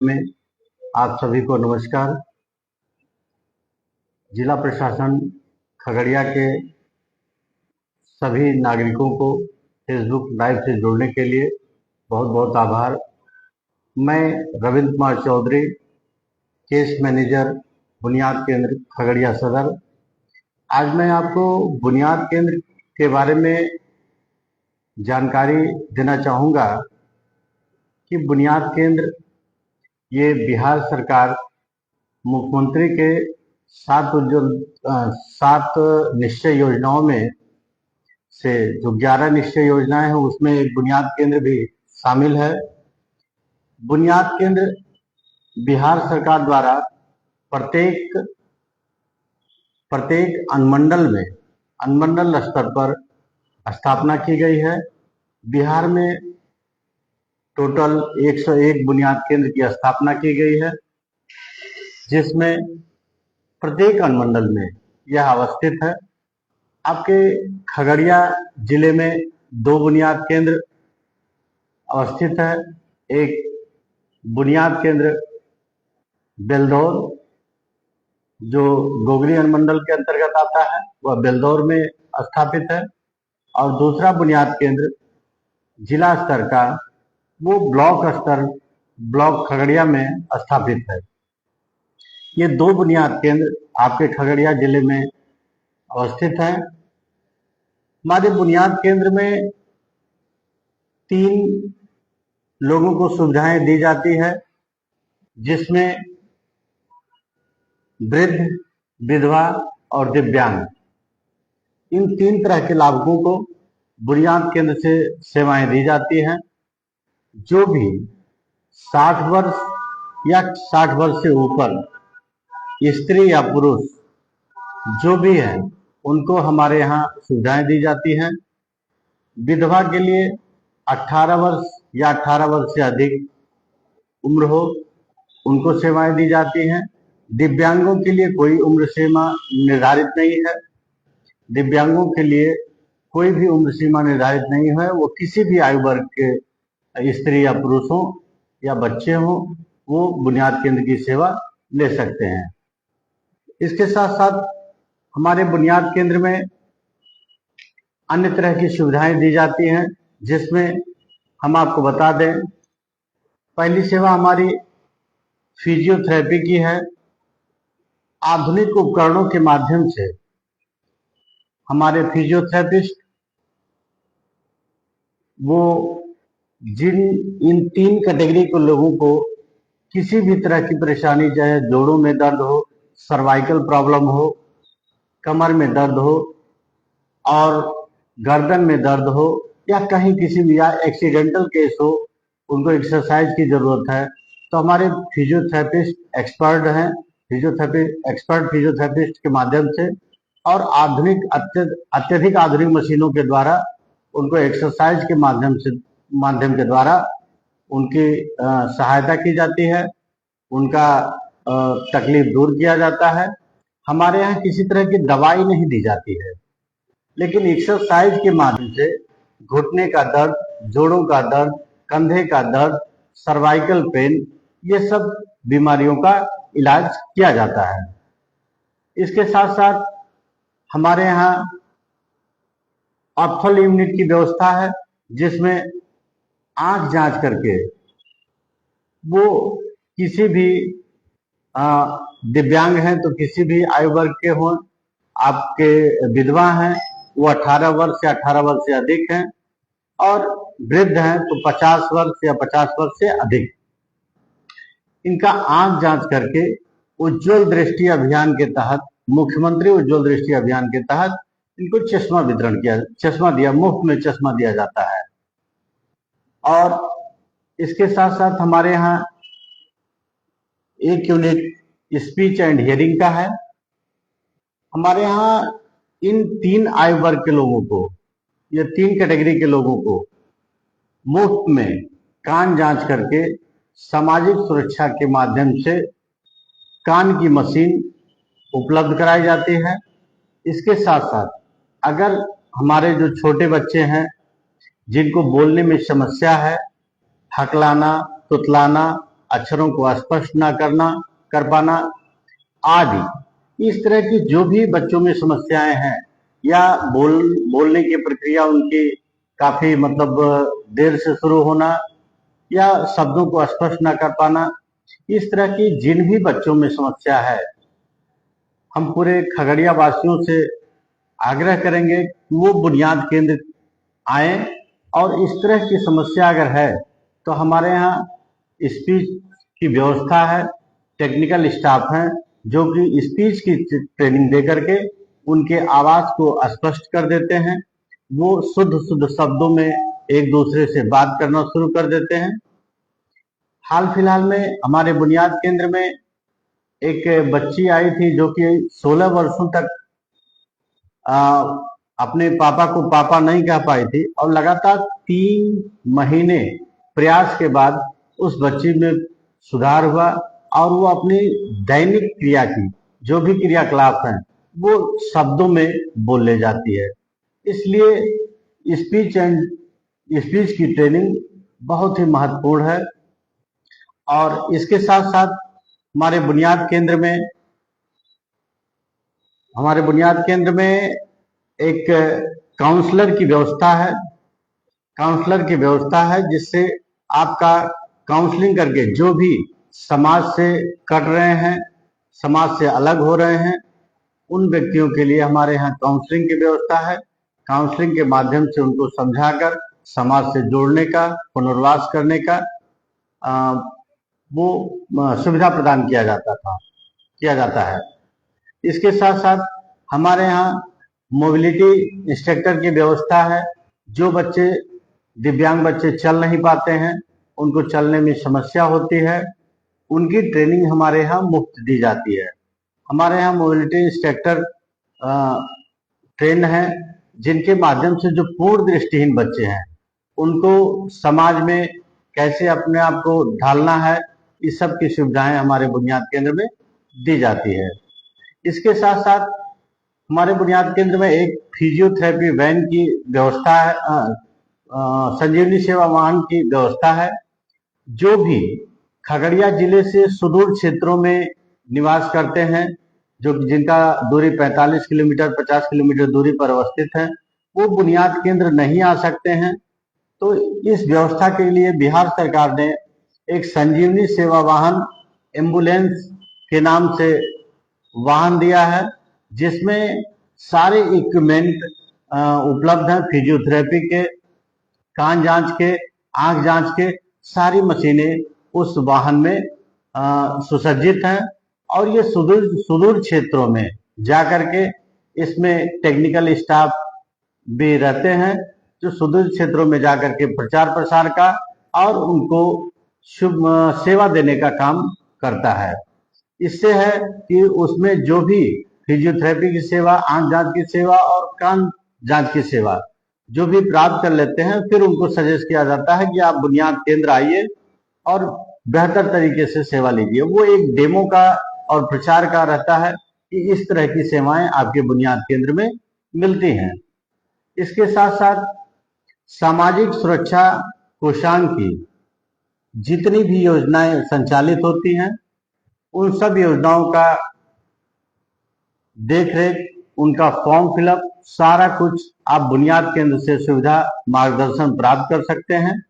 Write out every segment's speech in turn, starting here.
में आप सभी को नमस्कार। जिला प्रशासन खगड़िया के सभी नागरिकों को फेसबुक लाइव से जुड़ने के लिए बहुत बहुत आभार। मैं रविंद्र कुमार चौधरी, केस मैनेजर, बुनियाद केंद्र खगड़िया सदर। आज मैं आपको बुनियाद केंद्र के बारे में जानकारी देना चाहूँगा कि बुनियाद केंद्र ये बिहार सरकार मुख्यमंत्री के 7 निश्चय योजनाओं में से जो 11 निश्चय योजनाएं हैं उसमें एक बुनियाद केंद्र भी शामिल है। बुनियाद केंद्र बिहार सरकार द्वारा प्रत्येक अनुमंडल स्तर पर स्थापना की गई है। बिहार में टोटल 101 बुनियाद केंद्र की स्थापना की गई है, जिसमें प्रत्येक अनुमंडल में यह अवस्थित है। आपके खगड़िया जिले में 2 बुनियाद केंद्र अवस्थित है। एक बुनियाद केंद्र बेलदौर जो गोगरी अनुमंडल के अंतर्गत आता है, वह बेलदौर में स्थापित है, और दूसरा बुनियाद केंद्र जिला स्तर का वो ब्लॉक खगड़िया में स्थापित है। ये 2 बुनियाद केंद्र आपके खगड़िया जिले में अवस्थित है। हमारे बुनियाद केंद्र में 3 लोगों को सुविधाएं दी जाती है, जिसमें वृद्ध, विधवा और दिव्यांग, इन 3 तरह के लाभुकों को बुनियाद केंद्र से सेवाएं दी जाती हैं। जो भी 60 वर्ष या 60 वर्ष से ऊपर स्त्री या पुरुष जो भी है उनको हमारे यहाँ सुविधाएं दी जाती हैं। विधवा के लिए 18 वर्ष या 18 वर्ष से अधिक उम्र हो उनको सेवाएं दी जाती हैं। दिव्यांगों के लिए कोई उम्र सीमा निर्धारित नहीं है। दिव्यांगों के लिए कोई भी उम्र सीमा निर्धारित नहीं है। वो किसी भी आयु वर्ग के स्त्री या पुरुष हो या बच्चे हो, वो बुनियाद केंद्र की सेवा ले सकते हैं। इसके साथ साथ हमारे बुनियाद केंद्र में अन्य तरह की सुविधाएं दी जाती हैं, जिसमें हम आपको बता दें, पहली सेवा हमारी फिजियोथेरेपी की है। आधुनिक उपकरणों के माध्यम से हमारे फिजियोथेरेपिस्ट वो इन 3 कैटेगरी के लोगों को किसी भी तरह की परेशानी, चाहे जोड़ों में दर्द हो, सर्वाइकल प्रॉब्लम हो, कमर में दर्द हो और गर्दन में दर्द हो, या कहीं किसी भी या एक्सीडेंटल केस हो, उनको एक्सरसाइज की जरूरत है, तो हमारे फिजियोथेरेपिस्ट एक्सपर्ट हैं। फिजियोथेरेपिस्ट के माध्यम से और अत्यधिक आधुनिक मशीनों के द्वारा उनको एक्सरसाइज के माध्यम के द्वारा उनकी सहायता की जाती है, उनका तकलीफ दूर किया जाता है। हमारे यहाँ किसी तरह की दवाई नहीं दी जाती है, लेकिन एक्सरसाइज के माध्यम से घुटने का दर्द, जोड़ों का दर्द, कंधे का दर्द, सर्वाइकल पेन, ये सब बीमारियों का इलाज किया जाता है। इसके साथ साथ हमारे यहाँ ऑप्थल यूनिट की व्यवस्था है, जिसमें आंख जांच करके वो किसी भी दिव्यांग हैं तो किसी भी आयु वर्ग के हों, आपके विधवा हैं वो 18 वर्ष या 18 वर्ष से अधिक हैं, और वृद्ध हैं तो 50 वर्ष या 50 वर्ष से अधिक, इनका आंख जांच करके उज्जवल दृष्टि अभियान के तहत, मुख्यमंत्री उज्जवल दृष्टि अभियान के तहत इनको मुफ्त में चश्मा दिया जाता है। और इसके साथ साथ हमारे यहाँ एक यूनिट स्पीच एंड हियरिंग का है। हमारे यहाँ इन 3 आयु वर्ग के लोगों को, ये 3 कैटेगरी के लोगों को मुफ्त में कान जांच करके सामाजिक सुरक्षा के माध्यम से कान की मशीन उपलब्ध कराई जाती है। इसके साथ साथ अगर हमारे जो छोटे बच्चे हैं जिनको बोलने में समस्या है, हकलाना, तुतलाना अक्षरों को स्पष्ट ना कर पाना आदि। इस तरह की जो भी बच्चों में समस्याएं हैं या बोलने की प्रक्रिया उनकी काफी देर से शुरू होना या शब्दों को स्पष्ट न कर पाना, इस तरह की जिन भी बच्चों में समस्या है, हम पूरे खगड़िया वासियों से आग्रह करेंगे कि वो बुनियाद केंद्र आए। और इस तरह की समस्या अगर है तो हमारे यहाँ स्पीच की व्यवस्था है, टेक्निकल स्टाफ है जो कि स्पीच की ट्रेनिंग दे करके उनके आवाज को स्पष्ट कर देते हैं। वो शुद्ध शब्दों में एक दूसरे से बात करना शुरू कर देते हैं। हाल फिलहाल में हमारे बुनियाद केंद्र में एक बच्ची आई थी जो कि 16 वर्षों तक अपने पापा को पापा नहीं कह पाई थी और लगातार 3 महीने प्रयास के बाद उस बच्ची में सुधार हुआ और वो अपनी दैनिक क्रिया की जो भी क्रियाकलाप हैं वो शब्दों में बोलने जाती है। इसलिए स्पीच की ट्रेनिंग बहुत ही महत्वपूर्ण है। और इसके साथ साथ हमारे बुनियाद केंद्र में एक काउंसलर की व्यवस्था है जिससे आपका काउंसलिंग करके जो भी समाज से कट रहे हैं, समाज से अलग हो रहे हैं, उन व्यक्तियों के लिए हमारे यहाँ काउंसलिंग की व्यवस्था है। काउंसलिंग के माध्यम से उनको समझाकर समाज से जोड़ने का, पुनर्वास करने का वो सुविधा प्रदान किया जाता है। इसके साथ साथ हमारे यहाँ मोबिलिटी इंस्ट्रक्टर की व्यवस्था है। जो बच्चे दिव्यांग बच्चे चल नहीं पाते हैं, उनको चलने में समस्या होती है, उनकी ट्रेनिंग हमारे यहाँ मुफ्त दी जाती है। हमारे यहाँ मोबिलिटी इंस्ट्रक्टर ट्रेन हैं जिनके माध्यम से जो पूर्ण दृष्टिहीन बच्चे हैं उनको समाज में कैसे अपने आप को ढालना है, इस सब की सुविधाएं हमारे बुनियाद केंद्र में दी जाती है। इसके साथ साथ हमारे बुनियाद केंद्र में एक फिजियोथेरेपी वैन की व्यवस्था है, संजीवनी सेवा वाहन की व्यवस्था है। जो भी खगड़िया जिले से सुदूर क्षेत्रों में निवास करते हैं, जो जिनका दूरी 45 किलोमीटर 50 किलोमीटर दूरी पर अवस्थित है, वो बुनियाद केंद्र नहीं आ सकते हैं। तो इस व्यवस्था के लिए बिहार सरकार ने एक संजीवनी सेवा वाहन एम्बुलेंस के नाम से वाहन दिया है, जिसमें सारे इक्विपमेंट उपलब्ध हैं। फिजियोथेरेपी के, कान जांच के, आंख जांच के, सारी मशीनें उस वाहन में सुसज्जित हैं। और ये सुदूर क्षेत्रों में जाकर के इसमें टेक्निकल स्टाफ भी रहते हैं जो सुदूर क्षेत्रों में जाकर के प्रचार प्रसार का और उनको शुभ सेवा देने का काम करता है। इससे है कि उसमें जो भी फिजियोथेरेपी की सेवा, आंख जांच की सेवा और कान जांच की सेवा जो भी प्राप्त कर लेते हैं, फिर उनको सजेस्ट किया जाता है कि आप बुनियाद केंद्र आइए और बेहतर तरीके से सेवा लीजिए। वो एक डेमो का और प्रचार का रहता है कि इस तरह की सेवाएं आपके बुनियाद केंद्र में मिलती हैं। इसके साथ साथ सामाजिक सुरक्षा कोषांग की जितनी भी योजनाएं संचालित होती हैं, उन सब योजनाओं का देखरेख, उनका फॉर्म फिलअप, सारा कुछ आप बुनियाद केंद्र से सुविधा मार्गदर्शन प्राप्त कर सकते हैं।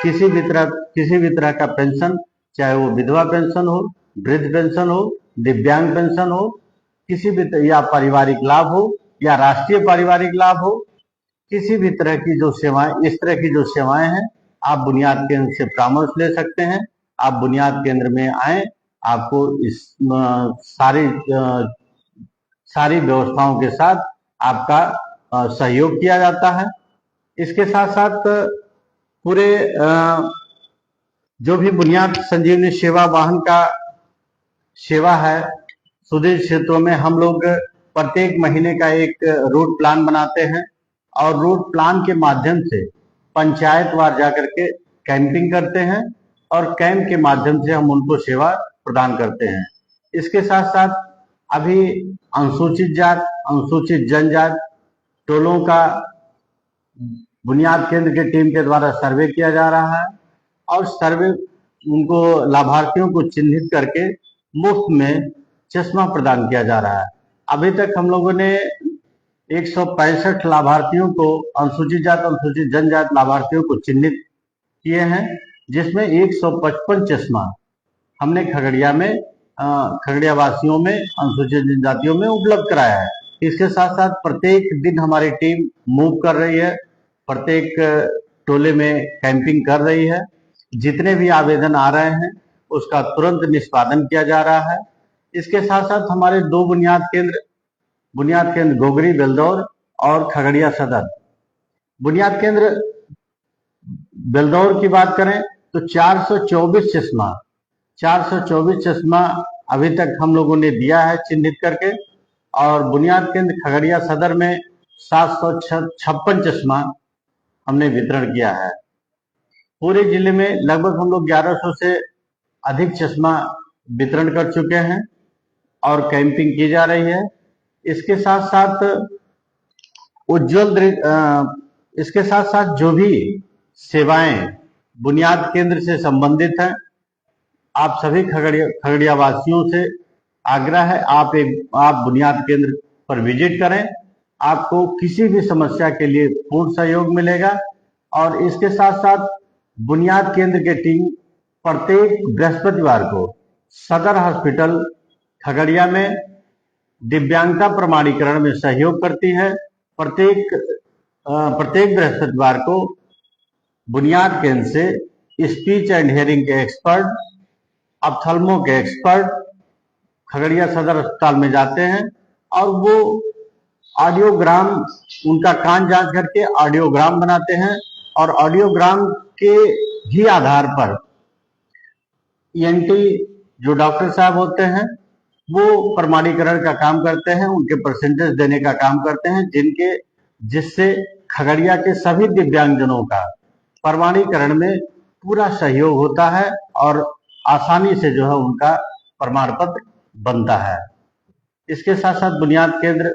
किसी भी तरह का पेंशन, चाहे वो विधवा पेंशन हो, वृद्ध पेंशन हो, दिव्यांग पेंशन हो, किसी भी या पारिवारिक लाभ हो या राष्ट्रीय पारिवारिक लाभ हो, किसी भी तरह की जो सेवाएं, इस तरह की जो सेवाएं हैं, आप बुनियाद केंद्र से परामर्श ले सकते हैं। आप बुनियाद केंद्र में आए, आपको इस सारी व्यवस्थाओं के साथ आपका सहयोग किया जाता है। इसके साथ साथ पूरे जो भी बुनियाद संजीवनी सेवा वाहन का सेवा है, सुदूर क्षेत्रों में हम लोग प्रत्येक महीने का एक रूट प्लान बनाते हैं और रूट प्लान के माध्यम से पंचायतवार जाकर के कैंपिंग करते हैं और कैंप के माध्यम से हम उनको सेवा प्रदान करते हैं। इसके साथ साथ अभी अनुसूचित जात, अनुसूचित जनजात टोलों का बुनियाद केंद्र की टीम के द्वारा सर्वे किया जा रहा है और सर्वे उनको लाभार्थियों को चिन्हित करके मुफ्त में चश्मा प्रदान किया जा रहा है। अभी तक हम लोगों ने 165 लाभार्थियों को, अनुसूचित जाति अनुसूचित जनजाति लाभार्थियों को चिन्हित किए हैं, जिसमें 155 चश्मा हमने खगड़िया वासियों में, अनुसूचित जनजातियों में उपलब्ध कराया है। इसके साथ साथ प्रत्येक दिन हमारी टीम मूव कर रही है, प्रत्येक टोले में कैंपिंग कर रही है। जितने भी आवेदन आ रहे हैं उसका तुरंत निष्पादन किया जा रहा है। इसके साथ साथ हमारे 2 बुनियाद केंद्र गोगरी बेलदौर और खगड़िया सदर। बुनियाद केंद्र बेलदौर की बात करें तो 424 चश्मा अभी तक हम लोगों ने दिया है चिन्हित करके, और बुनियाद केंद्र खगड़िया सदर में 756 चश्मा हमने वितरण किया है। पूरे जिले में लगभग हम लोग 1100 से अधिक चश्मा वितरण कर चुके हैं और कैंपिंग की जा रही है। इसके साथ साथ जो भी सेवाएं बुनियाद केंद्र से संबंधित हैं, आप सभी खगड़िया वासियों से आग्रह है, आप बुनियाद केंद्र पर विजिट करें। आपको किसी भी समस्या के लिए पूर्ण सहयोग मिलेगा। और इसके साथ साथ बुनियाद केंद्र की टीम प्रत्येक बृहस्पतिवार को सदर हॉस्पिटल खगड़िया में दिव्यांगता प्रमाणीकरण में सहयोग करती है। प्रत्येक बृहस्पतिवार को बुनियाद केंद्र से स्पीच एंड हियरिंग के एक्सपर्ट, ऑप्थेल्मो के एक्सपर्ट खगड़िया सदर अस्पताल में जाते हैं और वो ऑडियोग्राम, उनका कान जांच करके ऑडियोग्राम बनाते हैं, और ऑडियोग्राम के ही आधार पर ईएनटी जो डॉक्टर साहब होते हैं वो प्रमाणीकरण का काम करते हैं, उनके परसेंटेज देने का काम करते हैं, जिससे खगड़िया के सभी दिव्यांगजनों का प्रमाणीकरण में पूरा सहयोग होता है और आसानी से जो है उनका प्रमाण पत्र बनता है। इसके साथ साथ बुनियाद केंद्र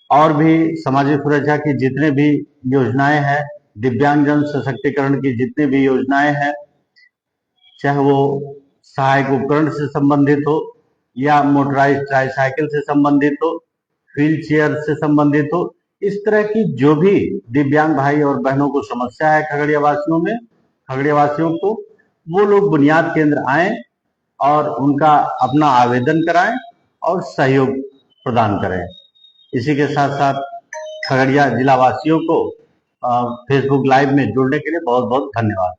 और भी सामाजिक सुरक्षा की जितने भी योजनाएं हैं, दिव्यांगजन सशक्तिकरण की जितनी भी योजनाएं हैं, चाहे वो सहायक उपकरण से संबंधित हो या मोटराइज्ड ट्राईसाइकिल से संबंधित हो, व्हील चेयर से संबंधित हो, इस तरह की जो भी दिव्यांग भाई और बहनों को समस्या है खगड़िया वासियों को, वो लोग बुनियाद केंद्र आए और उनका अपना आवेदन कराएं और सहयोग प्रदान करें। इसी के साथ साथ खगड़िया जिला वासियों को फेसबुक लाइव में जुड़ने के लिए बहुत बहुत धन्यवाद।